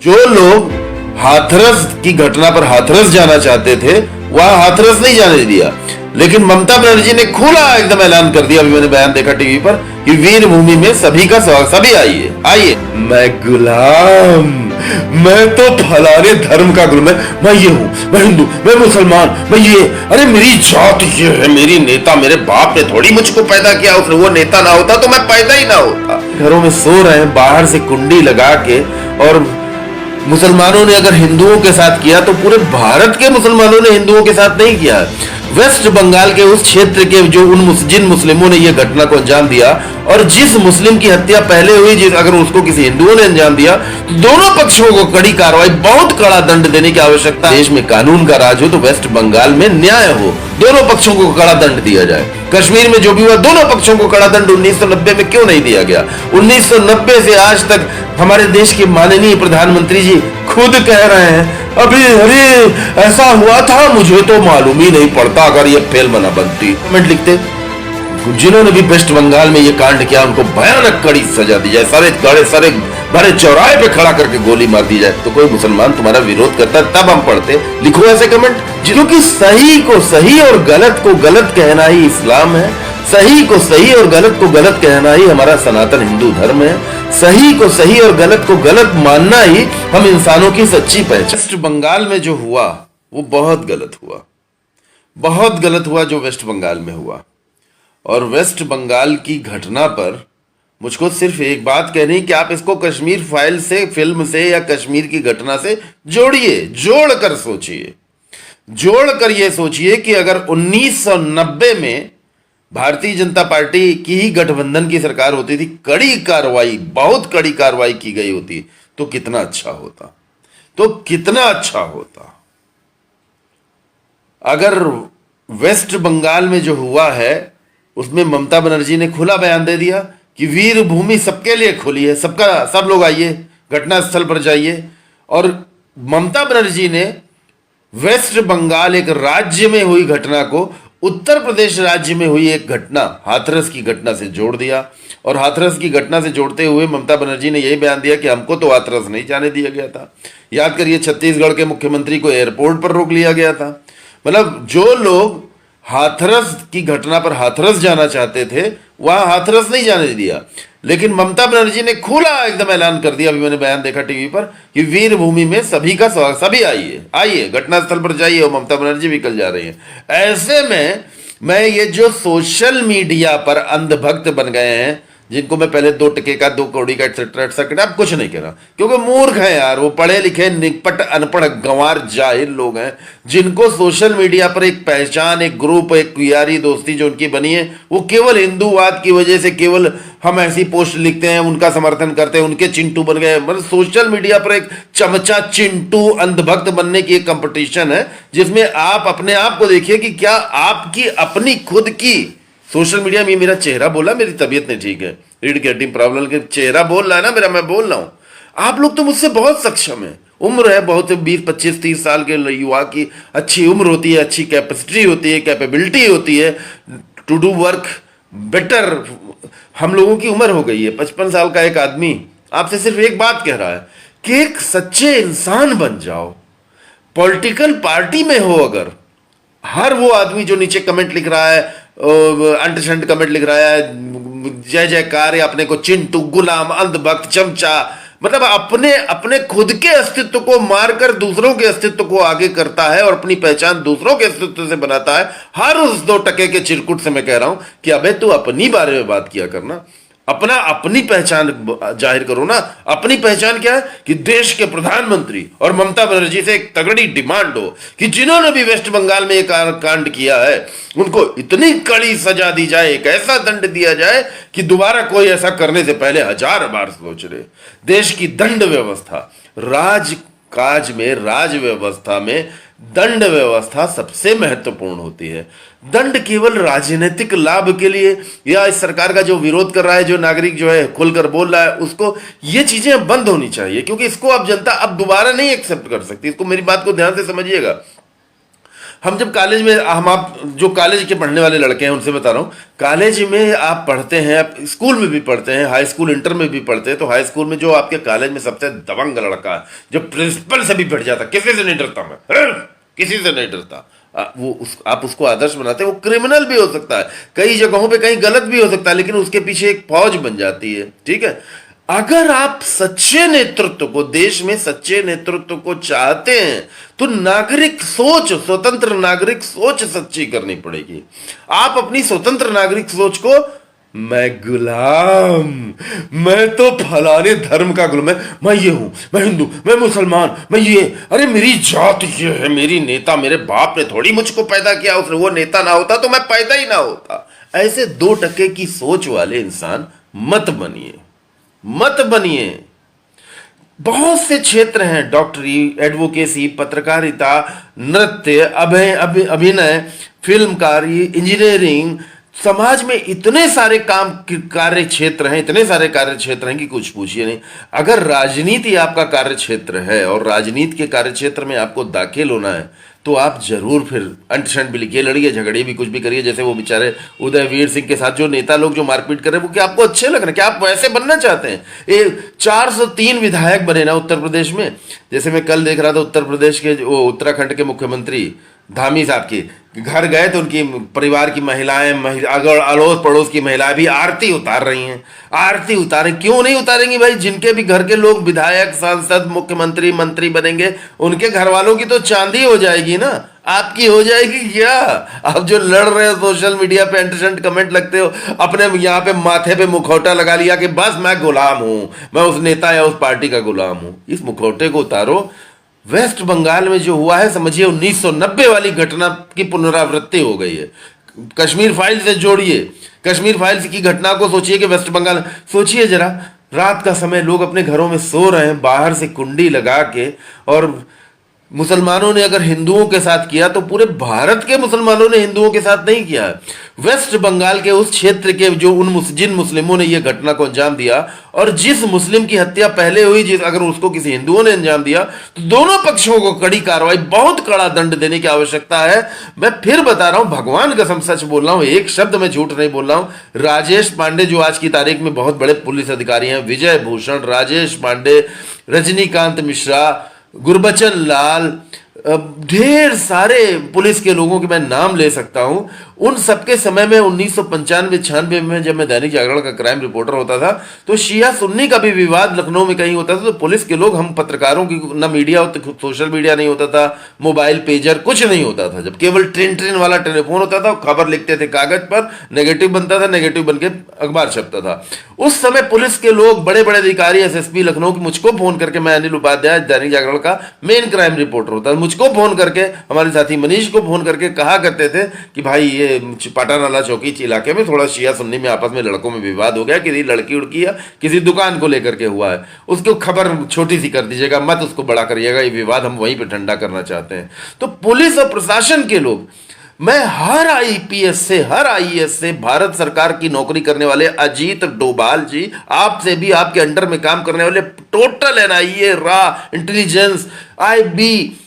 जो लोग हाथरस की घटना पर हाथरस जाना चाहते थे वहां हाथरस नहीं जाने दिया, लेकिन ममता बनर्जी ने खुला एकदम ऐलान कर दिया। अभी मैंने बयान देखा टीवी पर कि वीर भूमि में सभी का स्वागत, सभी आइए आइए। मैं गुलाम, मैं तो फलाने धर्म का गुलाम, मैं ये हूं, मैं हिंदू, मैं मुसलमान, मैं ये, अरे मेरी जात ये है, मेरी नेता, मेरे बाप ने थोड़ी मुझको पैदा किया, उसने वो नेता ना होता तो मैं पैदा ही ना होता। घरों में सो रहे हैं बाहर से कुंडी लगा के, और मुसलमानों ने अगर हिंदुओं के साथ किया तो पूरे भारत के मुसलमानों ने हिंदुओं के साथ नहीं किया। वेस्ट बंगाल के उस क्षेत्र के जो जिन मुस्लिमों ने यह घटना को अंजाम दिया, और जिस मुस्लिम की हत्या पहले हुई, अगर उसको किसी हिंदुओं ने अंजाम दिया तो दोनों पक्षों को कड़ी कार्रवाई, बहुत कड़ा दंड देने की आवश्यकता है। देश में कानून का राज हो तो वेस्ट बंगाल में न्याय हो, दोनों पक्षों को कड़ा दंड दिया जाए। कश्मीर में जो भी हुआ दोनों पक्षों को कड़ा दंड 1990 में क्यों नहीं दिया गया? 1990 से आज तक हमारे देश के माननीय प्रधानमंत्री जी खुद कह रहे हैं अभी, अरे ऐसा हुआ था, मुझे तो मालूम ही नहीं पड़ता, अगर ये फिल्म न बनती। कमेंट लिखते जिन्होंने भी वेस्ट बंगाल में ये कांड किया उनको भयानक कड़ी सजा दी जाए, सारे बड़े चौराहे पे खड़ा करके गोली मार दी जाए। तो कोई मुसलमान तुम्हारा विरोध करता है तब हम पढ़ते, लिखो ऐसे कमेंट। क्योंकि सही को सही और गलत को गलत कहना ही इस्लाम है, सही को सही और गलत को गलत कहना ही हमारा सनातन हिंदू धर्म है, सही को सही और गलत को गलत मानना ही हम इंसानों की सच्ची पहचान। वेस्ट बंगाल में जो हुआ वो बहुत गलत हुआ, बहुत गलत हुआ जो वेस्ट बंगाल में हुआ। और वेस्ट बंगाल की घटना पर मुझको सिर्फ एक बात कहनी कि आप इसको कश्मीर फाइल से, फिल्म से, या कश्मीर की घटना से जोड़िए, जोड़कर सोचिए, जोड़कर ये सोचिए कि अगर 1990 में भारतीय जनता पार्टी की ही गठबंधन की सरकार होती थी, कड़ी कार्रवाई, बहुत कड़ी कार्रवाई की गई होती, तो कितना अच्छा होता, तो कितना अच्छा होता। अगर वेस्ट बंगाल में जो हुआ है उसमें ममता बनर्जी ने खुला बयान दे दिया कि वीर भूमि सबके लिए खुली है, सब लोग आइए, घटना स्थल पर जाइए। और ममता बनर्जी ने वेस्ट बंगाल एक राज्य में हुई घटना को उत्तर प्रदेश राज्य में हुई एक घटना, हाथरस की घटना से जोड़ दिया। और हाथरस की घटना से जोड़ते हुए ममता बनर्जी ने यही बयान दिया कि हमको तो हाथरस नहीं जाने दिया गया था। याद करिए, छत्तीसगढ़ के मुख्यमंत्री को एयरपोर्ट पर रोक लिया गया था। मतलब जो लोग हाथरस की घटना पर हाथरस जाना चाहते थे वहां हाथरस नहीं जाने दिया, लेकिन ममता बनर्जी ने खुला एकदम ऐलान कर दिया। अभी मैंने बयान देखा टीवी पर कि वीर भूमि में सभी का स्वागत, सभी आइए आइए, घटनास्थल पर जाइए। और ममता बनर्जी भी कल जा रही हैं। ऐसे में मैं ये जो सोशल मीडिया पर अंधभक्त बन गए हैं, जिनको मैं पहले 2 टके का 2 कौड़ी का एक्सेट्रा अब कुछ नहीं कह रहा, क्योंकि मूर्ख हैं यार, वो पढ़े लिखे निपट अनपढ़ गंवार जाहिल लोग हैं, जिनको सोशल मीडिया पर एक पहचान, एक ग्रुप, एक यारी दोस्ती जो उनकी बनी है वो केवल हिंदूवाद की वजह से, केवल हम ऐसी पोस्ट लिखते हैं उनका समर्थन करते हैं, उनके चिंटू बन गए। मतलब सोशल मीडिया पर एक चमचा चिंटू अंधभक्त बनने की एक कंपटीशन है, जिसमें आप अपने आप को देखिए कि क्या आपकी अपनी खुद की सोशल मीडिया में, मेरा चेहरा बोला, मेरी तबीयत नहीं ठीक है, रीड गेटिंग प्रॉब्लम के चेहरा बोल रहा है ना मेरा, मैं बोल रहा हूं। आप लोग तो मुझसे बहुत सक्षम है, उम्र है बहुत, 20 25 30 साल के युवा की अच्छी उम्र होती है, अच्छी कैपेसिटी होती है, कैपेबिलिटी होती है टू डू वर्क बेटर। हम लोगों की उम्र हो गई है। 55 साल का एक आदमी आपसे सिर्फ एक बात कह रहा है कि एक सच्चे इंसान बन जाओ। पॉलिटिकल पार्टी में हो अगर, हर वो आदमी जो नीचे कमेंट लिख रहा है, अंटशंट कमेंट लिख रहा है, जय जयकार, या अपने को चिंटू, गुलाम, अंधभक्त, चमचा, मतलब अपने अपने खुद के अस्तित्व को मारकर दूसरों के अस्तित्व को आगे करता है और अपनी पहचान दूसरों के अस्तित्व से बनाता है। हर उस 2 टके के चिरकुट से मैं कह रहा हूं कि अबे तू अपनी बारे में बात किया करना, अपनी पहचान जाहिर करो ना। अपनी पहचान क्या है कि देश के प्रधानमंत्री और ममता बनर्जी से एक तगड़ी डिमांड हो कि जिन्होंने भी वेस्ट बंगाल में एक कांड किया है उनको इतनी कड़ी सजा दी जाए, एक ऐसा दंड दिया जाए कि दोबारा कोई ऐसा करने से पहले 1000 बार सोच ले। देश की दंड व्यवस्था, राजकाज में, राज व्यवस्था में दंड व्यवस्था सबसे महत्वपूर्ण होती है। दंड केवल राजनीतिक लाभ के लिए, या इस सरकार का जो विरोध कर रहा है, जो नागरिक जो है खुलकर बोल रहा है, उसको ये चीजें बंद होनी चाहिए, क्योंकि इसको अब जनता अब दोबारा नहीं एक्सेप्ट कर सकती। इसको, मेरी बात को ध्यान से समझिएगा। हम जब कॉलेज में, हम आप जो कॉलेज के पढ़ने वाले लड़के हैं उनसे बता रहा हूँ, कॉलेज में आप पढ़ते हैं, आप स्कूल में भी पढ़ते हैं, हाई स्कूल इंटर में भी पढ़ते हैं, तो हाई स्कूल में जो आपके कॉलेज में सबसे दबंग लड़का है, जो प्रिंसिपल से भी भिड़ जाता, किसी से नहीं डरता मैं, किसी से नहीं डरता, आप उसको आदर्श बनाते हैं। वो क्रिमिनल भी हो सकता है, कई जगहों पे कहीं गलत भी हो सकता है, लेकिन उसके पीछे एक फौज बन जाती है। ठीक है, अगर आप सच्चे नेतृत्व को, देश में सच्चे नेतृत्व को चाहते हैं, तो नागरिक सोच, स्वतंत्र नागरिक सोच सच्ची करनी पड़ेगी। आप अपनी स्वतंत्र नागरिक सोच को, मैं गुलाम, मैं तो फलाने धर्म का गुलाम, मैं ये हूं, मैं हिंदू, मैं मुसलमान, मैं ये, अरे मेरी जात ये है, मेरी नेता, मेरे बाप ने थोड़ी मुझको पैदा किया, उसने, वो नेता ना होता तो मैं पैदा ही ना होता। ऐसे 2% की सोच वाले इंसान मत बनिए, मत बनिए। बहुत से क्षेत्र हैं, डॉक्टरी, एडवोकेसी, पत्रकारिता, नृत्य, अभिनय, फिल्मकारी, इंजीनियरिंग, समाज में इतने सारे कार्य क्षेत्र हैं, इतने सारे कार्य क्षेत्र हैं कि कुछ पूछिए नहीं। अगर राजनीति आपका कार्य क्षेत्र है और राजनीति के कार्य क्षेत्र में आपको दाखिल होना है, तो आप जरूर फिर अंट शंट भी लिखिए, लड़िए, झगड़िए भी, कुछ भी करिए। जैसे वो बेचारे उदयवीर सिंह के साथ जो नेता लोग जो मारपीट कर रहे हैं, वो क्या आपको अच्छे लग रहे हैं? क्या आप वैसे बनना चाहते हैं? ये 403 विधायक बने ना उत्तर प्रदेश में। जैसे मैं कल देख रहा था, उत्तर प्रदेश के, वो उत्तराखंड के मुख्यमंत्री धामी साहब की घर गए तो उनकी परिवार की महिलाएं, अगर अड़ोस पड़ोस की महिलाएं भी आरती उतार रही हैं। आरती उतारें, क्यों नहीं उतारेंगी भाई? जिनके भी घर के लोग विधायक, सांसद, मुख्यमंत्री, मंत्री बनेंगे, उनके घर वालों की तो चांदी हो जाएगी ना, आपकी हो जाएगी क्या? आप जो लड़ रहे हो सोशल मीडिया पे, एंटरसेंट कमेंट लगते हो, अपने यहाँ पे माथे पे मुखौटा लगा लिया कि बस मैं गुलाम हूं, मैं उस नेता या उस पार्टी का गुलाम हूं। इस मुखौटे को उतारो। वेस्ट बंगाल में जो हुआ है, समझिए 1990 वाली घटना की पुनरावृत्ति हो गई है। कश्मीर फाइल से जोड़िए, कश्मीर फाइल्स की घटना को सोचिए कि वेस्ट बंगाल, सोचिए जरा, रात का समय लोग अपने घरों में सो रहे हैं, बाहर से कुंडी लगा के, और मुसलमानों ने अगर हिंदुओं के साथ किया तो पूरे भारत के मुसलमानों ने हिंदुओं के साथ नहीं किया। वेस्ट बंगाल के उस क्षेत्र के जो जिन मुस्लिमों ने यह घटना को अंजाम दिया, और जिस मुस्लिम की हत्या पहले हुई, अगर उसको किसी हिंदुओं ने अंजाम दिया, तो दोनों पक्षों को कड़ी कार्रवाई, बहुत कड़ा दंड देने की आवश्यकता है। मैं फिर बता रहा हूं, भगवान कसम सच बोल रहा हूं, एक शब्द में झूठ नहीं बोल रहा हूं। राजेश पांडे जो आज की तारीख में बहुत बड़े पुलिस अधिकारी हैं, विजय भूषण, राजेश पांडे, रजनीकांत मिश्रा, गुरबचन लाल, ढेर सारे पुलिस के लोगों के मैं नाम ले सकता हूं। उन सबके समय में 1995-96 में जब मैं दैनिक जागरण का क्राइम रिपोर्टर होता था, तो शिया सुन्नी का भी विवाद लखनऊ में कहीं होता था, तो पुलिस के लोग, हम पत्रकारों की, ना मीडिया, सोशल मीडिया नहीं होता था, मोबाइल पेजर कुछ नहीं होता था, जब केवल ट्रेन वाला टेलीफोन होता था, खबर लिखते थे कागज पर, नेगेटिव बनता था, नेगेटिव बन के अखबार छपता था। उस समय पुलिस के लोग, बड़े बड़े अधिकारी, एसएसपी लखनऊ की, मुझको फोन करके, मैं अनिल उपाध्याय दैनिक जागरण का मेन क्राइम रिपोर्टर होता था, मुझको फोन करके, हमारे साथी मनीष को फोन करके कहा करते थे कि भाई ये पाटानाला चौकी इलाके में थोड़ा शिया सुन्नी में आपस में लड़कों में विवाद हो गया, किसी लड़की उड़की या किसी दुकान को लेकर के हुआ है, उसको खबर छोटी सी कर दीजिएगा, मत उसको बड़ा करिएगा, ये विवाद हम वहीं पे ठंडा करना चाहते हैं। तो पुलिस और प्रशासन के लोग, मैं हर आईपीएस से, हर आईएएस से, भारत सरकार की नौकरी करने वाले अजीत डोभाल जी, आपसे भी, आपके अंडर में काम करने वाले टोटल एनआईए, रा, intelligence, IB,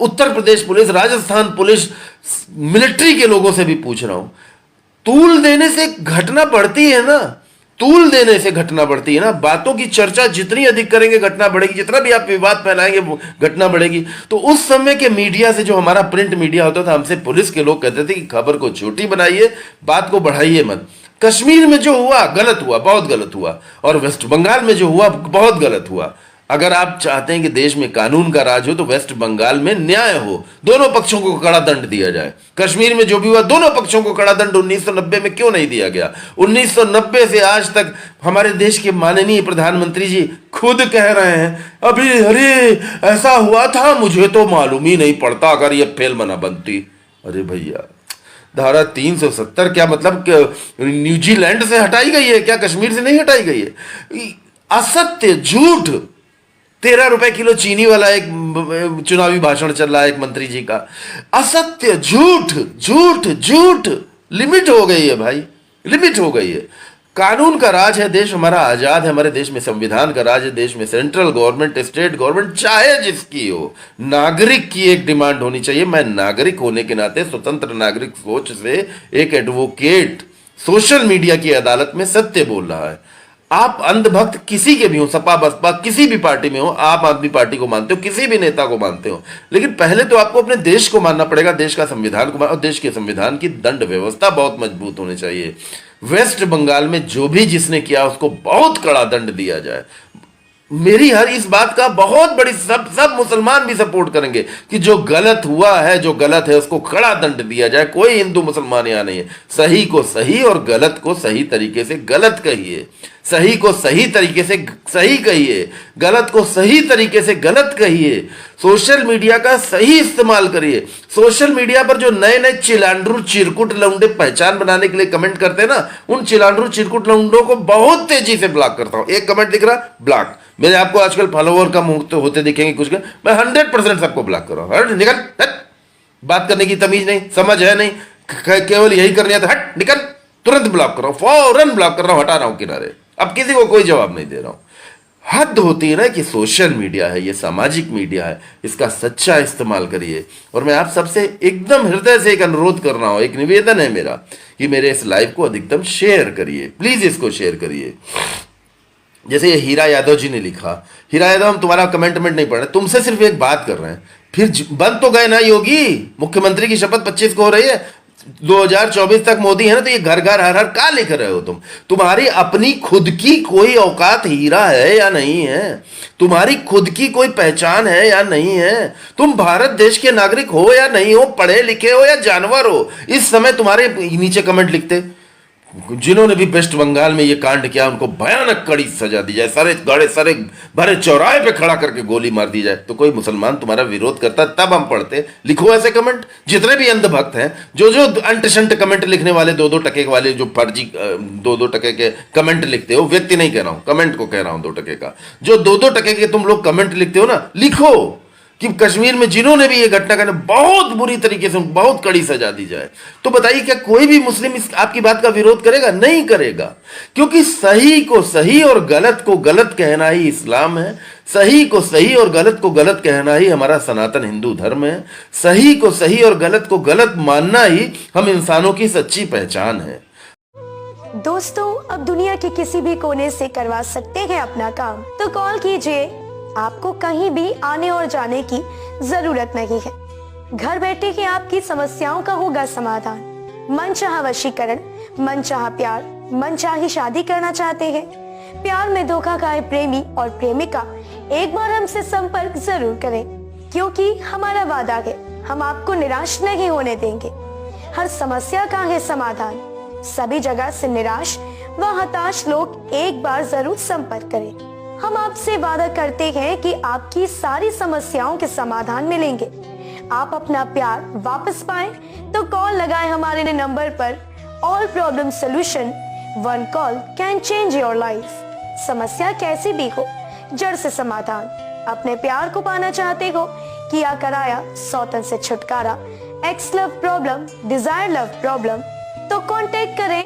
Uttar Pradesh police, Rajasthan police, military के लोगों से भी पूछ रहा हूं, तूल देने से घटना बढ़ती है ना, तूल देने से घटना बढ़ती है ना। बातों की चर्चा जितनी अधिक करेंगे घटना बढ़ेगी, जितना भी आप विवाद फैलाएंगे घटना बढ़ेगी। तो उस समय के मीडिया से, जो हमारा प्रिंट मीडिया होता था, हमसे पुलिस के लोग कहते थे कि खबर को छोटी बनाइए, बात को बढ़ाइए मत। कश्मीर में जो हुआ गलत हुआ, बहुत गलत हुआ, और वेस्ट बंगाल में जो हुआ बहुत गलत हुआ। अगर आप चाहते हैं कि देश में कानून का राज हो, तो वेस्ट बंगाल में न्याय हो, दोनों पक्षों को कड़ा दंड दिया जाए। कश्मीर में जो भी हुआ, दोनों पक्षों को कड़ा दंड 1990 में क्यों नहीं दिया गया? 1990 से आज तक हमारे देश के माननीय प्रधानमंत्री जी खुद कह रहे हैं, अभी अरे ऐसा हुआ था, मुझे तो मालूम ही नहीं पड़ता अगर ये फिल्म ना बनती। अरे भैया, धारा 370 क्या मतलब न्यूजीलैंड से हटाई गई है क्या? कश्मीर से नहीं हटाई गई है। असत्य, झूठ, 13 रुपए किलो चीनी वाला एक चुनावी भाषण चल रहा है एक मंत्री जी का। असत्य, झूठ, झूठ, झूठ, लिमिट हो गई है भाई, लिमिट हो गई है। कानून का राज है, देश हमारा आजाद है, हमारे देश में संविधान का राज है, देश में सेंट्रल गवर्नमेंट, स्टेट गवर्नमेंट चाहे जिसकी हो, नागरिक की एक डिमांड होनी चाहिए। मैं नागरिक होने के नाते स्वतंत्र नागरिक सोच से एक एडवोकेट सोशल मीडिया की अदालत में सत्य बोल रहा है। आप अंधभक्त किसी के भी हो, सपा बसपा किसी भी पार्टी में हो, आप आदमी पार्टी को मानते हो, किसी भी नेता को मानते हो, लेकिन पहले तो आपको अपने देश को मानना पड़ेगा, देश का संविधान को, और देश के संविधान की दंड व्यवस्था बहुत मजबूत होनी चाहिए। वेस्ट बंगाल में जो भी जिसने किया उसको बहुत कड़ा दंड दिया जाए। मेरी हर इस बात का बहुत बड़ी सब मुसलमान भी सपोर्ट करेंगे कि जो गलत हुआ है, जो गलत है उसको कड़ा दंड दिया जाए। कोई हिंदू मुसलमान यहां नहीं है। सही को सही और गलत को सही तरीके से गलत कहिए, सही को सही तरीके से सही कहिए, गलत को सही तरीके से गलत कहिए। सोशल मीडिया का सही इस्तेमाल करिए। सोशल मीडिया पर जो नए नए चिलांड्रू चिरकुट लौंडे पहचान बनाने के लिए कमेंट करते हैं ना, उन चिलांड्रू चिरकुट लौंडों को बहुत तेजी से ब्लॉक करता हूं। एक कमेंट दिख रहा, ब्लॉक। मेरे आपको आजकल फॉलोवर कम होते दिखेंगे कुछ, मैं 100% सबको ब्लॉक कर रहा हूं। हट निकल, हट, बात करने की तमीज नहीं, समझ है नहीं, केवल यही करनी है तो हट निकल, तुरंत ब्लॉक कर रहा हूं, फौरन ब्लॉक कर रहा हूं, हटा रहा हूं किनारे। अब किसी को कोई जवाब नहीं दे रहा हूं। हद होती है ना कि सोशल मीडिया है, ये सामाजिक मीडिया है, इसका सच्चा इस्तेमाल करिए। और मैं आप सबसे एकदम हृदय से एक अनुरोध कर रहा हूं, एक निवेदन है मेरा कि मेरे इस लाइव को अधिकतम शेयर करिए, प्लीज इसको शेयर करिए। जैसे ये हीरा यादव जी ने लिखा, हीरा यादव हम तुम्हारा कमेंटमेंट नहीं पढ़ रहे, तुमसे सिर्फ एक बात कर रहे हैं। फिर बंद तो गए ना योगी, मुख्यमंत्री की शपथ 25 को हो रही है, 2024 तक मोदी है ना, तो ये घर घर हर हर का लिख रहे हो तुम? तुम्हारी अपनी खुद की कोई औकात हीरा है या नहीं है? तुम्हारी खुद की कोई पहचान है या नहीं है? तुम भारत देश के नागरिक हो या नहीं हो? पढ़े लिखे हो या जानवर हो? इस समय तुम्हारे नीचे कमेंट लिखते जिन्होंने भी वेस्ट बंगाल में ये कांड किया उनको भयानक कड़ी सजा दी जाए, सारे गाड़े सारे भरे चौराहे पे खड़ा करके गोली मार दी जाए। तो कोई मुसलमान तुम्हारा विरोध करता तब हम पढ़ते। लिखो ऐसे कमेंट। जितने भी अंधभक्त हैं, जो जो अंट शंट कमेंट लिखने वाले, 2-2 टके वाले, जो फर्जी 2-2 टके के कमेंट लिखते हो, व्यक्ति नहीं कह रहा हूं, कमेंट को कह रहा हूं, 2 टके का, जो 2-2 टके के तुम लोग कमेंट लिखते हो ना, लिखो कि कश्मीर में जिन्होंने भी ये घटना करना बहुत बुरी तरीके से बहुत कड़ी सजा दी जाए। तो बताइए क्या कोई भी मुस्लिम इस आपकी बात का विरोध करेगा? नहीं करेगा, क्योंकि सही को सही और गलत को गलत कहना ही इस्लाम है। सही को सही और गलत को गलत कहना ही हमारा सनातन हिंदू धर्म है। सही को सही और गलत को गलत मानना ही हम इंसानों की सच्ची पहचान है। दोस्तों, अब दुनिया के किसी भी कोने से करवा सकते हैं अपना काम, तो कॉल कीजिए। आपको कहीं भी आने और जाने की जरूरत नहीं है। घर बैठे ही आपकी समस्याओं का होगा समाधान। मनचाहा वशीकरण, मनचाहा प्यार, मनचाही शादी करना चाहते हैं? प्यार में धोखा खाए प्रेमी और प्रेमिका एक बार हमसे संपर्क जरूर करें, क्योंकि हमारा वादा है हम आपको निराश नहीं होने देंगे। हर समस्या का है समाधान। सभी जगह से निराश व हताश लोग एक बार जरूर संपर्क करें। हम आपसे वादा करते हैं कि आपकी सारी समस्याओं के समाधान मिलेंगे। आप अपना प्यार वापस पाएं तो कॉल लगाएं हमारे नंबर पर। All problem solution, one call can change your life. समस्या कैसी भी हो, जड़ से समाधान। अपने प्यार को पाना चाहते हो, किया कराया सौतन से छुटकारा। Ex love problem, desire love problem, तो कांटेक्ट करें